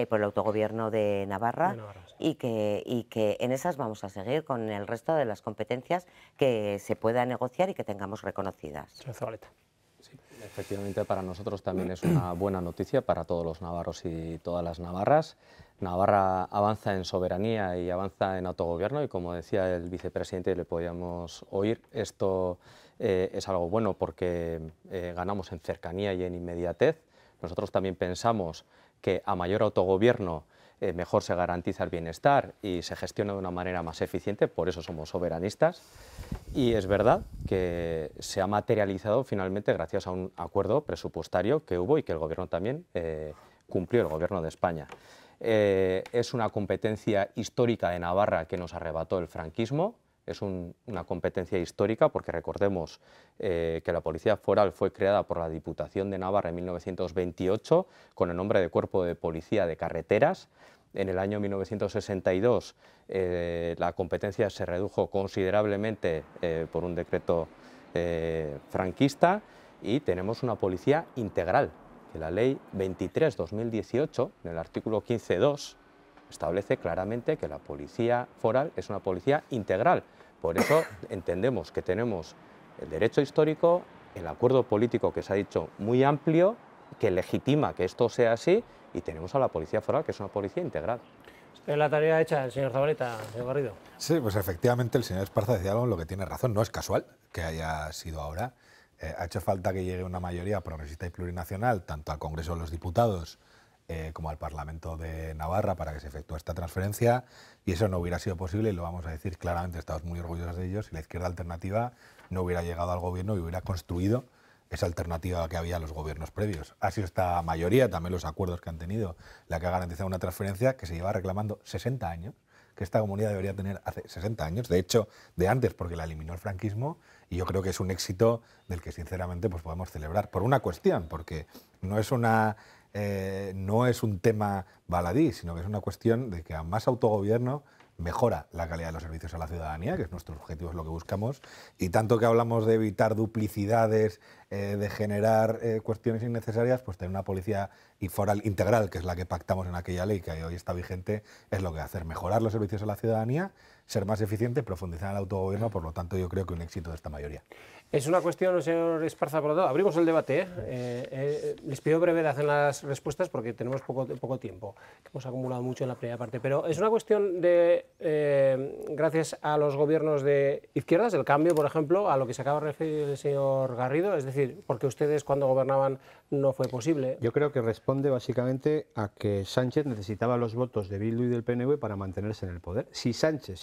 por el autogobierno de Navarra, y que en esas vamos a seguir con el resto de las competencias que se pueda negociar y que tengamos reconocidas. Sí, efectivamente, para nosotros también es una buena noticia para todos los navarros y todas las navarras. Navarra avanza en soberanía y avanza en autogobierno, y como decía el vicepresidente, le podíamos oír, esto es algo bueno porque ganamos en cercanía y en inmediatez. Nosotros también pensamos que a mayor autogobierno mejor se garantiza el bienestar y se gestiona de una manera más eficiente, por eso somos soberanistas. Y es verdad que se ha materializado finalmente gracias a un acuerdo presupuestario que hubo y que el Gobierno también cumplió, el Gobierno de España. Es una competencia histórica de Navarra que nos arrebató el franquismo. Es una competencia histórica porque recordemos que la Policía Foral fue creada por la Diputación de Navarra en 1928 con el nombre de Cuerpo de Policía de Carreteras. En el año 1962 la competencia se redujo considerablemente por un decreto franquista, y tenemos una policía integral, que la Ley 23/2018, en el artículo 15.2, establece claramente que la Policía Foral es una policía integral. Por eso entendemos que tenemos el derecho histórico, el acuerdo político que se ha dicho muy amplio, que legitima que esto sea así, y tenemos a la Policía Foral, que es una policía integral. La tarea hecha, el señor Zabaleta, señor Garrido. Sí, pues efectivamente el señor Esparza decía algo en lo que tiene razón. No es casual que haya sido ahora. Ha hecho falta que llegue una mayoría progresista y plurinacional, tanto al Congreso de los Diputados como al Parlamento de Navarra, para que se efectúe esta transferencia, y eso no hubiera sido posible, y lo vamos a decir claramente, estamos muy orgullosos de ellos, si la izquierda alternativa no hubiera llegado al gobierno y hubiera construido esa alternativa que había a los gobiernos previos. Ha sido esta mayoría, también los acuerdos que han tenido, la que ha garantizado una transferencia que se lleva reclamando 60 años, que esta comunidad debería tener hace 60 años, de hecho, de antes, porque la eliminó el franquismo, y yo creo que es un éxito del que sinceramente pues podemos celebrar, por una cuestión, porque no es un tema baladí, sino que es una cuestión de que a más autogobierno mejora la calidad de los servicios a la ciudadanía, que es nuestro objetivo, es lo que buscamos, y tanto que hablamos de evitar duplicidades, de generar cuestiones innecesarias, pues tener una policía foral integral, que es la que pactamos en aquella ley que hoy está vigente, es lo que va a hacer, mejorar los servicios a la ciudadanía, ser más eficiente, profundizar en el autogobierno. Por lo tanto, yo creo que un éxito de esta mayoría. Es una cuestión, señor Esparza, por lo tanto, abrimos el debate. Les pido brevedad en las respuestas porque tenemos poco tiempo, hemos acumulado mucho en la primera parte, pero es una cuestión de, gracias a los gobiernos de izquierdas, del cambio, por ejemplo, a lo que se acaba de referir el señor Garrido, es decir, porque ustedes cuando gobernaban no fue posible. Yo creo que responde básicamente a que Sánchez necesitaba los votos de Bildu y del PNV para mantenerse en el poder. Si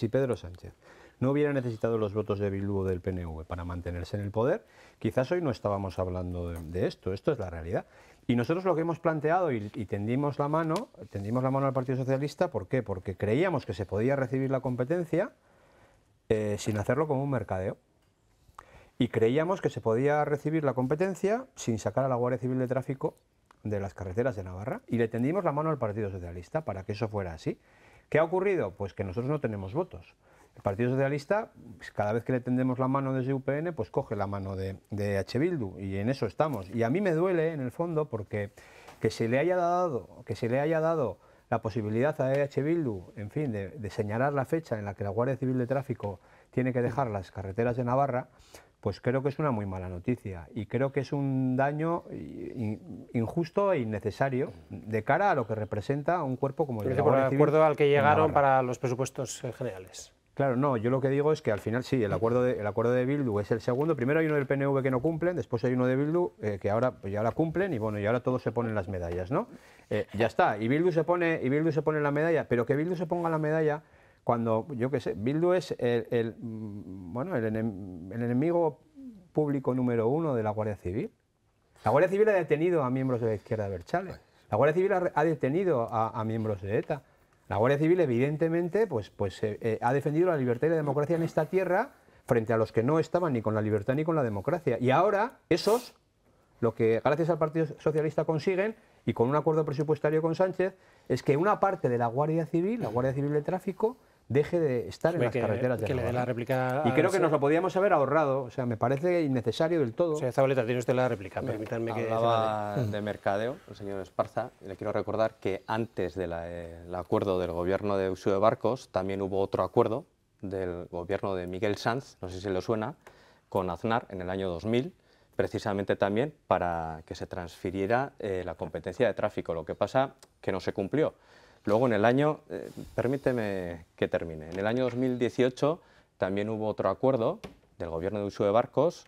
Pedro Sánchez no hubiera necesitado los votos de Bildu o del PNV para mantenerse en el poder, quizás hoy no estábamos hablando de esto. Esto es la realidad. Y nosotros lo que hemos planteado y tendimos la mano al Partido Socialista, ¿por qué? Porque creíamos que se podía recibir la competencia sin hacerlo como un mercadeo. Y creíamos que se podía recibir la competencia sin sacar a la Guardia Civil de Tráfico de las carreteras de Navarra. Y le tendimos la mano al Partido Socialista para que eso fuera así. ¿Qué ha ocurrido? Pues que nosotros no tenemos votos. El Partido Socialista, cada vez que le tendemos la mano desde UPN, pues coge la mano de H. Bildu, y en eso estamos. Y a mí me duele, en el fondo, porque que se le haya dado la posibilidad a H. Bildu, en fin, de señalar la fecha en la que la Guardia Civil de Tráfico tiene que dejar las carreteras de Navarra, pues creo que es una muy mala noticia, y creo que es un daño injusto e innecesario de cara a lo que representa un cuerpo como el de la Guardia Civil. Por el acuerdo al que llegaron para los presupuestos generales. Claro, no, yo lo que digo es que al final sí, el acuerdo de Bildu es el segundo. Primero hay uno del PNV que no cumplen, después hay uno de Bildu que ahora cumplen, y bueno, y ahora todos se ponen las medallas, ¿no? Ya está, y Bildu se pone la medalla, pero que Bildu se ponga la medalla cuando, yo qué sé, Bildu es el enemigo público número uno de la Guardia Civil. La Guardia Civil ha detenido a miembros de la izquierda abertzale. La Guardia Civil ha detenido a miembros de ETA. La Guardia Civil, evidentemente, ha defendido la libertad y la democracia en esta tierra frente a los que no estaban ni con la libertad ni con la democracia. Y ahora, lo que gracias al Partido Socialista consiguen, y con un acuerdo presupuestario con Sánchez, es que una parte de la Guardia Civil de Tráfico, deje de estar en las carreteras de que le dé la réplica. Y creo que nos lo podíamos haber ahorrado, o sea, me parece innecesario del todo. Señor Zabaleta, tiene usted la réplica, permítanme que... Hablaba de mercadeo el señor Esparza, y le quiero recordar que antes del acuerdo del gobierno de Uxue Barkos también hubo otro acuerdo del gobierno de Miguel Sanz, no sé si le suena, con Aznar en el año 2000, precisamente también para que se transfiriera la competencia de tráfico. Lo que pasa que no se cumplió. Luego en el año, permíteme que termine, en el año 2018 también hubo otro acuerdo del gobierno de Uxue Barkos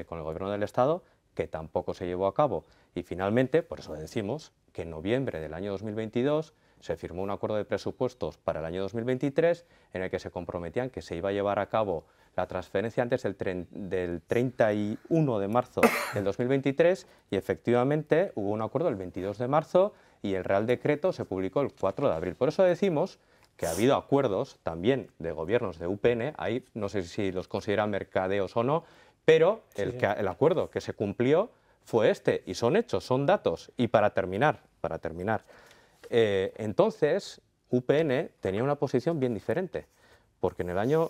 con el gobierno del Estado que tampoco se llevó a cabo. Y finalmente, por eso decimos que en noviembre del año 2022 se firmó un acuerdo de presupuestos para el año 2023 en el que se comprometían que se iba a llevar a cabo la transferencia antes del 31 de marzo del 2023 y efectivamente hubo un acuerdo el 22 de marzo y el Real Decreto se publicó el 4 de abril. Por eso decimos que ha habido acuerdos también de gobiernos de UPN, ahí no sé si los consideran mercadeos o no, pero el acuerdo que se cumplió fue este, y son hechos, son datos. Y para terminar, entonces UPN tenía una posición bien diferente, porque en el año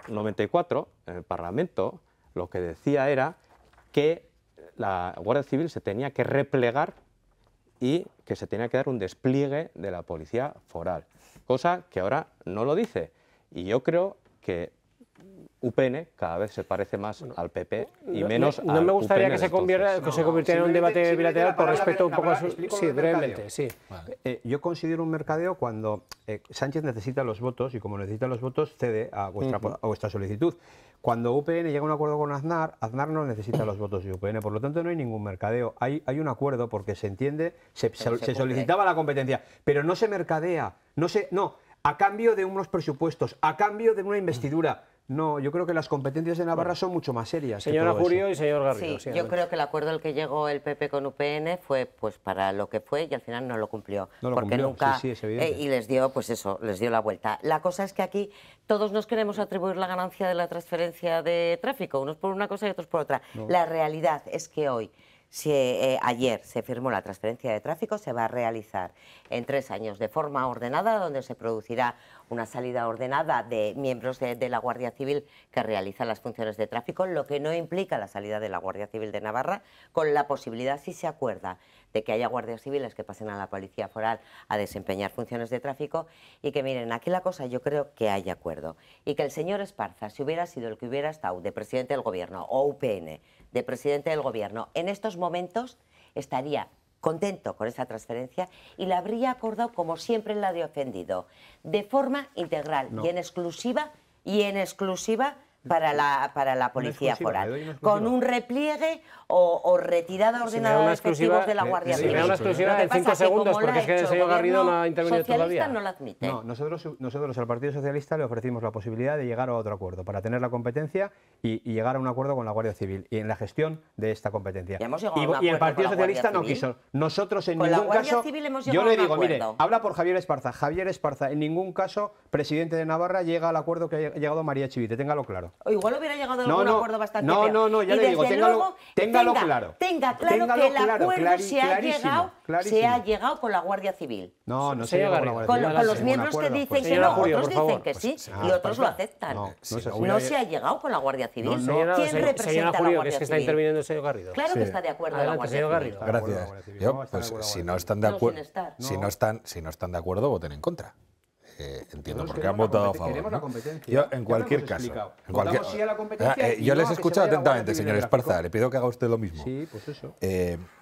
94, en el Parlamento, lo que decía era que la Guardia Civil se tenía que replegar y que se tenía que dar un despliegue de la Policía Foral, cosa que ahora no lo dice. Y yo creo que UPN cada vez se parece más al PP y menos al No me gustaría UPN que se convirtiera en un debate bilateral por respeto un poco a su... Sí, brevemente, sí. Yo considero un mercadeo cuando Sánchez necesita los votos y como necesita los votos cede a vuestra solicitud. Cuando UPN llega a un acuerdo con Aznar, Aznar no necesita los votos de UPN, por lo tanto no hay ningún mercadeo. Hay un acuerdo porque se entiende, se solicitaba la competencia, pero no se mercadea, no, a cambio de unos presupuestos, a cambio de una investidura. No, yo creo que las competencias de Navarra son mucho más serias. Señora Jurio y señor Garrido. Sí, yo creo que el acuerdo al que llegó el PP con UPN fue pues para lo que fue y al final no lo cumplió. Porque nunca sí, es evidente. Y les dio pues eso, les dio la vuelta. La cosa es que aquí todos nos queremos atribuir la ganancia de la transferencia de tráfico, unos por una cosa y otros por otra. No. La realidad es que hoy ayer se firmó la transferencia de tráfico, se va a realizar en 3 años de forma ordenada, donde se producirá una salida ordenada de miembros de la Guardia Civil que realizan las funciones de tráfico, lo que no implica la salida de la Guardia Civil de Navarra, con la posibilidad, si se acuerda, de que haya guardias civiles que pasen a la Policía Foral a desempeñar funciones de tráfico y que miren, aquí la cosa yo creo que hay acuerdo y que el señor Esparza, si hubiera sido el que hubiera estado de presidente del Gobierno o UPN de presidente del Gobierno, en estos momentos estaría contento con esa transferencia y la habría acordado como siempre la ha defendido, de forma integral y en exclusiva para la Policía Foral, con un repliegue o retirada ordenada de efectivos de la Guardia Civil. Si me da una exclusiva en 5 segundos, porque es que el señor Garrido no ha intervenido todavía. No la admite. No, nosotros al Partido Socialista le ofrecimos la posibilidad de llegar a otro acuerdo, para tener la competencia y llegar a un acuerdo con la Guardia Civil y en la gestión de esta competencia. Y el Partido Socialista no quiso. Nosotros en ningún caso... Yo le digo, mire, habla por Javier Esparza. Javier Esparza, en ningún caso, presidente de Navarra, llega al acuerdo que ha llegado María Chivite, téngalo claro. O igual hubiera llegado a un acuerdo bastante peor. No, ya le digo, téngalo claro. Tenga claro que el acuerdo se ha llegado con la Guardia Civil. No se ha llegado con la Guardia Civil. Con los miembros que dicen que no, otros dicen que sí y otros lo aceptan. No se ha llegado con la Guardia Civil. ¿Quién representa a la Guardia Civil? Es que está interviniendo el señor Garrido. Claro que está de acuerdo la Guardia Civil. Gracias. Yo, pues si no están de acuerdo, si no están de acuerdo, voten en contra. Entiendo por qué han votado a favor, ¿no? Yo, en cualquier caso, yo les he escuchado atentamente, señor Esparza, le pido que haga usted lo mismo. Sí, pues eso.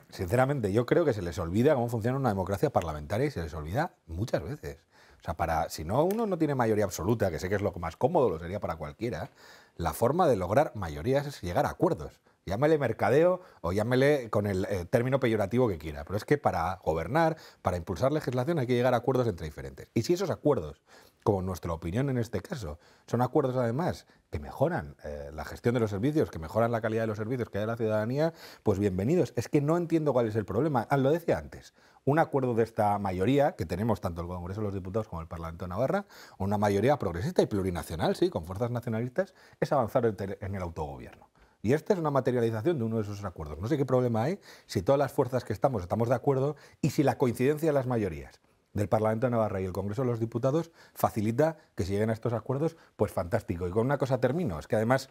Sinceramente, yo creo que se les olvida cómo funciona una democracia parlamentaria y se les olvida muchas veces. O sea, si no uno no tiene mayoría absoluta, que sé que es lo más cómodo, lo sería para cualquiera, la forma de lograr mayorías es llegar a acuerdos. Llámele mercadeo o llámele con el término peyorativo que quiera. Pero es que para gobernar, para impulsar legislación hay que llegar a acuerdos entre diferentes. Y si esos acuerdos, como nuestra opinión en este caso, son acuerdos además que mejoran la gestión de los servicios, que mejoran la calidad de los servicios que hay a la ciudadanía, pues bienvenidos. Es que no entiendo cuál es el problema. Lo decía antes. Un acuerdo de esta mayoría, que tenemos tanto el Congreso de los Diputados como el Parlamento de Navarra, una mayoría progresista y plurinacional, sí, con fuerzas nacionalistas, es avanzar en el autogobierno. Y esta es una materialización de uno de esos acuerdos. No sé qué problema hay si todas las fuerzas que estamos de acuerdo y si la coincidencia de las mayorías del Parlamento de Navarra y el Congreso de los Diputados facilita que si lleguen a estos acuerdos, pues fantástico. Y con una cosa termino, es que además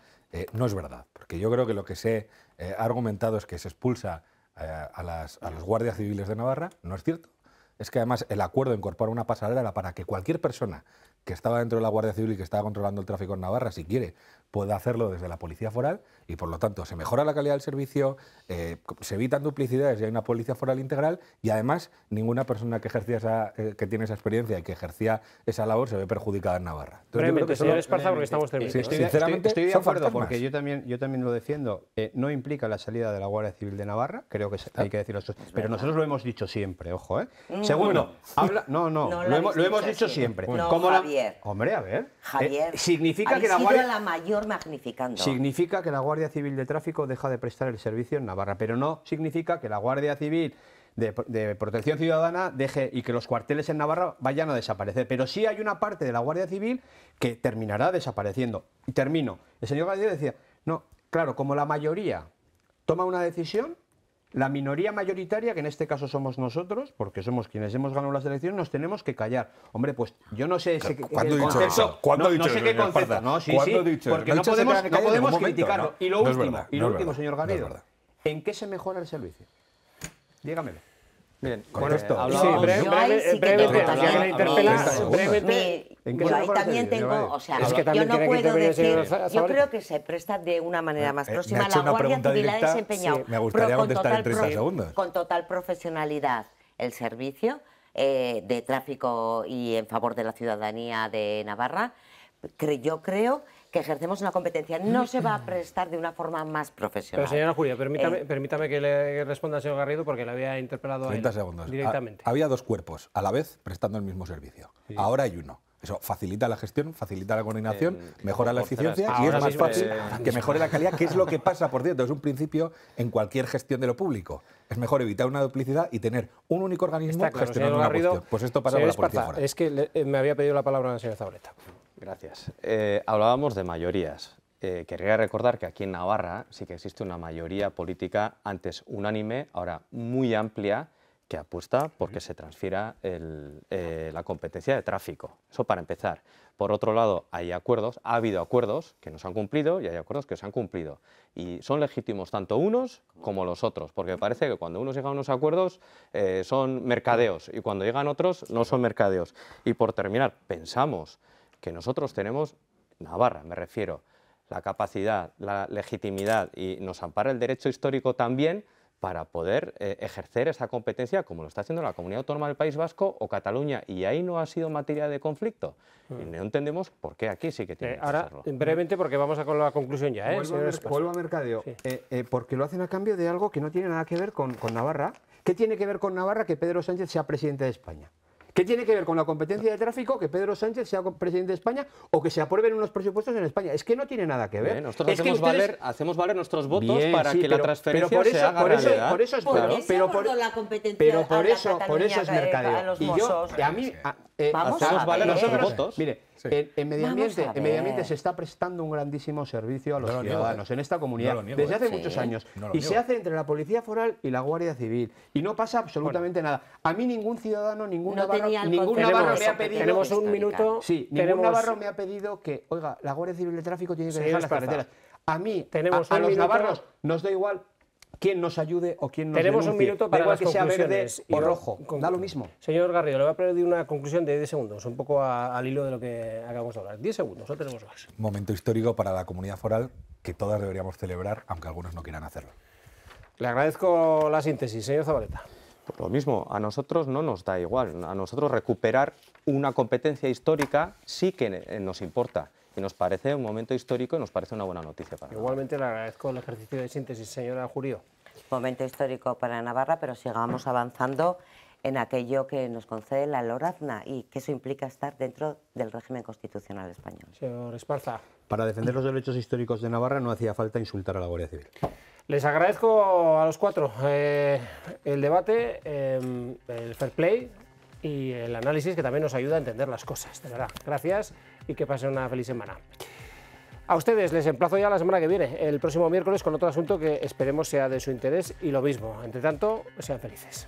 no es verdad, porque yo creo que lo que se ha argumentado es que se expulsa a los guardias civiles de Navarra, no es cierto. Es que además el acuerdo incorpora una pasarela era para que cualquier persona que estaba dentro de la Guardia Civil y que estaba controlando el tráfico en Navarra, si quiere, pueda hacerlo desde la Policía Foral y, por lo tanto, se mejora la calidad del servicio, se evitan duplicidades y hay una Policía Foral integral y, además, ninguna persona que ejercía que tiene esa experiencia y que ejercía esa labor se ve perjudicada en Navarra. Entonces, brevemente, señor Esparza, porque estamos terminando. Sinceramente, estoy de acuerdo, porque yo también lo defiendo. No implica la salida de la Guardia Civil de Navarra, creo que hay que decirlo, pero nosotros lo hemos dicho siempre, ojo, ¿eh? Segundo, lo hemos dicho siempre. No, Javier. Hombre, a ver. Javier, significa que la mayor magnificando. Significa que la Guardia Civil de Tráfico deja de prestar el servicio en Navarra, pero no significa que la Guardia Civil de Protección Ciudadana deje y que los cuarteles en Navarra vayan a desaparecer. Pero sí hay una parte de la Guardia Civil que terminará desapareciendo. Y termino. El señor Gallego decía, no, claro, como la mayoría toma una decisión, la minoría mayoritaria, que en este caso somos nosotros, porque somos quienes hemos ganado las elecciones, nos tenemos que callar. Hombre, pues yo no sé ¿Cuándo he dicho eso? ¿Cuándo he dicho eso, señor Esparza? No, sí, porque no podemos criticarlo. Y lo último, señor Garrido, no es ¿en qué se mejora el servicio? Dígamelo. Bien, con esto. Brevemente. Yo ahí también tengo, o sea, yo no puedo decir, yo creo que se presta de una manera más próxima. La Guardia Civil ha desempeñado con total profesionalidad el servicio de tráfico y en favor de la ciudadanía de Navarra. Yo creo que ejercemos una competencia, no se va a prestar de una forma más profesional. Pero, señora Julia, permítame que le responda al señor Garrido porque le había interpelado a él 30 segundos. Directamente. Había dos cuerpos a la vez prestando el mismo servicio. Sí. Ahora hay uno. Eso facilita la gestión, facilita la coordinación, mejora la eficiencia y es más fácil que mejore la calidad, que es lo que pasa, por cierto, es un principio en cualquier gestión de lo público. Es mejor evitar una duplicidad y tener un único organismo gestionando una cuestión. Pues esto pasa con la Policía Foral. Es que me había pedido la palabra la señora Zabaleta. Gracias. Hablábamos de mayorías. Querría recordar que aquí en Navarra sí que existe una mayoría política antes unánime, ahora muy amplia, que apuesta porque se transfiera la competencia de tráfico. Eso para empezar. Por otro lado, hay acuerdos, ha habido acuerdos que no se han cumplido y hay acuerdos que se han cumplido. Y son legítimos tanto unos como los otros, porque parece que cuando unos llegan a unos acuerdos son mercadeos y cuando llegan otros no son mercadeos. Y por terminar, pensamos que nosotros tenemos, Navarra me refiero, la capacidad, la legitimidad y nos ampara el derecho histórico también para poder ejercer esa competencia como lo está haciendo la Comunidad Autónoma del País Vasco o Cataluña, y ahí no ha sido materia de conflicto. Y no entendemos por qué aquí sí que tiene que ahora, serlo. Brevemente, porque vamos a con la conclusión ya. Vuelvo a Mercadeo, sí. Porque lo hacen a cambio de algo que no tiene nada que ver con Navarra. ¿Qué tiene que ver con Navarra que Pedro Sánchez sea presidente de España? ¿Qué tiene que ver con la competencia de tráfico que Pedro Sánchez sea presidente de España o que se aprueben unos presupuestos en España? Es que no tiene nada que ver. Bien, nosotros hacemos valer nuestros votos para que la transferencia se haga realidad. Por eso es mercadeo. Y yo, a mí, hacemos valer nuestros votos. Mire, en medio ambiente se está prestando un grandísimo servicio a los ciudadanos en esta comunidad desde hace muchos años. Y se hace entre la Policía Foral y la Guardia Civil. Y no pasa absolutamente nada. A mí ningún ciudadano, ningún navarro me ha pedido... Tenemos un minuto. Sí, ningún navarro me ha pedido que, oiga, la Guardia Civil de Tráfico tiene que dejar las carreteras. A mí, a los navarros, nos da igual quién nos ayude o quién nos Tenemos denuncie. Un minuto para igual las que sea verde conclusiones o rojo, da lo mismo. Señor Garrido, le voy a pedir una conclusión de 10 segundos, un poco al hilo de lo que acabamos de hablar. 10 segundos, no tenemos más. Momento histórico para la Comunidad Foral que todas deberíamos celebrar, aunque algunos no quieran hacerlo. Le agradezco la síntesis, señor Zabaleta. Pues lo mismo, a nosotros no nos da igual. A nosotros recuperar una competencia histórica sí que nos importa. Y nos parece un momento histórico y nos parece una buena noticia para Igualmente le agradezco el ejercicio de síntesis, señora Jurío. Momento histórico para Navarra, pero sigamos avanzando en aquello que nos concede la LORAZNA y que eso implica estar dentro del régimen constitucional español. Señor Esparza. Para defender los derechos históricos de Navarra no hacía falta insultar a la Guardia Civil. Les agradezco a los cuatro el debate, el fair play y el análisis que también nos ayuda a entender las cosas, de verdad. Gracias y que pasen una feliz semana. A ustedes les emplazo ya la semana que viene, el próximo miércoles, con otro asunto que esperemos sea de su interés y lo mismo. Entre tanto, sean felices.